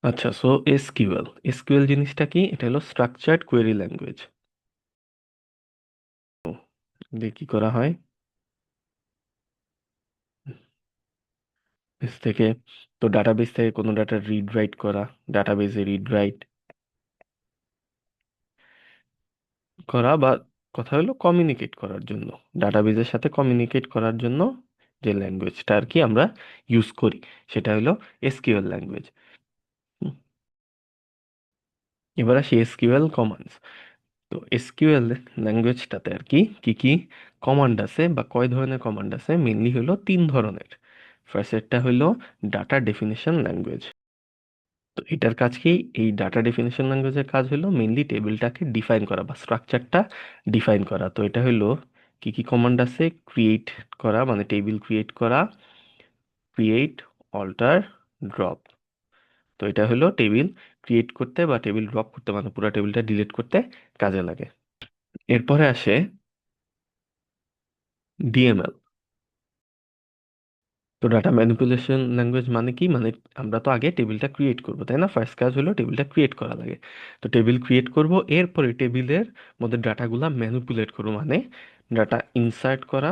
আচ্ছা, so SQL SQL জিনিসটা কি? এটা হলো স্ট্রাকচার্ড কোয়েরি ল্যাঙ্গুয়েজ। দিয়ে কি করা হয়? বেস থেকে, তো ডাটাবেস থেকে কোনো ডাটা রিড রাইট করা, ডাটাবেসে রিড রাইট করা, বা কথা হলো কমিউনিকেট করার জন্য, ডাটাবেসের সাথে কমিউনিকেট করার জন্য যে ল্যাঙ্গুয়েজটা আর কি আমরা ইউজ করি, সেটা হলো এসকিউএল ল্যাঙ্গুয়েজ। এবার আসি এসকিউএল কমান্ডস। তো এসকিউএল ল্যাঙ্গুয়েজটাতে আর কি কি কি কমান্ড আছে বা কয় ধরনের কমান্ড আছে? মেইনলি হলো তিন ধরনের। ফার্স্টেরটা হলো ডাটা ডেফিনিশন ল্যাঙ্গুয়েজ। তো এটার কাজ কি? এই ডাটা ডেফিনিশন ল্যাঙ্গুয়েজের কাজ হলো মেইনলি টেবিলটাকে ডিফাইন করা বা স্ট্রাকচারটা ডিফাইন করা। তো এটা হলো কি কি কমান্ড আছে? ক্রিয়েট করা, মানে টেবিল ক্রিয়েট করা, ক্রিয়েট, অল্টার, ড্রপ। তো এটা হলো টেবিল ক্রিয়েট করতে বা টেবিল ড্রপ করতে, মানে পুরো টেবিলটা ডিলিট করতে কাজে লাগে। এরপরে আসে ডিএমএল। তো ডাটা ম্যানিপুলেশন ল্যাঙ্গুয়েজ মানে কি? মানে আমরা তো আগে টেবিলটা ক্রিয়েট করব, তাই না? ফার্স্ট কাজ হলো টেবিলটা ক্রিয়েট করা লাগে। তো টেবিল ক্রিয়েট করব, এরপরে টেবিলের মধ্যে ডাটাগুলা ম্যানিপুলেট করব, মানে ডাটা ইনসার্ট করা,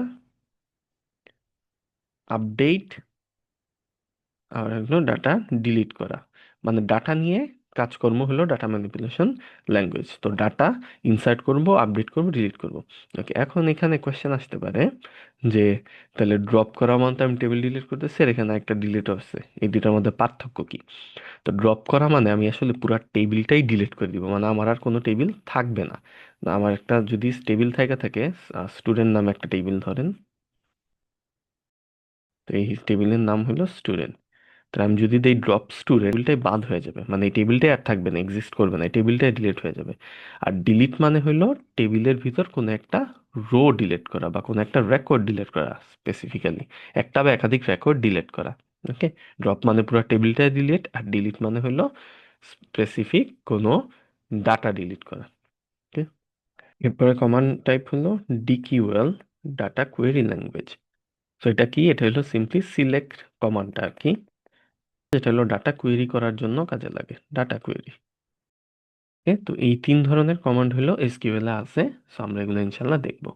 আপডেট, আর হলো ডাটা ডিলিট করা। মানে ডাটা নিয়ে কাজকর্ম হলো ডাটা ম্যানিপুলেশন ল্যাঙ্গুয়েজ। তো ডাটা ইনসার্ট করব, আপডেট করব, ডিলিট করব। ওকে, এখন এখানে কোয়েশ্চেন আসতে পারে যে তাহলে ড্রপ করা মানে তো আমি টেবিল ডিলিট করতেছি, আর এখানে একটা ডিলিট আছে, এই দুটার মধ্যে পার্থক্য কি? তো ড্রপ করা মানে আমি আসলে পুরো টেবিলটাই ডিলিট করে দিব, মানে আমার আর কোনো টেবিল থাকবে না। আমার একটা যদি টেবিল থাকে স্টুডেন্ট নামে একটা টেবিল ধরেন, তো এই টেবিলের নাম হলো স্টুডেন্ট। তো আমি যদি দেই ড্রপ স্টুডেন্ট, টেবিলটাই বাদ হয়ে যাবে, মানে এই টেবিলটাই আর থাকবে না, এক্সিস্ট করবে না, এই টেবিলটাই ডিলিট হয়ে যাবে। আর ডিলিট মানে হলো টেবিলের ভিতর কোনো একটা রো ডিলিট করা বা কোনো একটা রেকর্ড ডিলিট করা, স্পেসিফিক্যালি একটা বা একাধিক রেকর্ড ডিলিট করা। ওকে, ড্রপ মানে পুরো টেবিলটাই ডিলিট, আর ডিলিট মানে হলো স্পেসিফিক কোনো ডাটা ডিলিট করা। ওকে, এরপরে কমান্ড টাইপ হলো ডিকিউএল, ডাটা কোয়েরি ল্যাঙ্গুয়েজ। তো এটা কি? এটা হলো সিম্পলি সিলেক্ট কমান্ডটা আর কি, যেটা হলো ডাটা কোয়েরি করার জন্য কাজে লাগে, ডাটা কোয়েরি। তো এই তিন ধরনের কমান্ড হলো এসকিউএল এ আছে। সো আমরা এগুলো ইনশাল্লাহ দেখবো।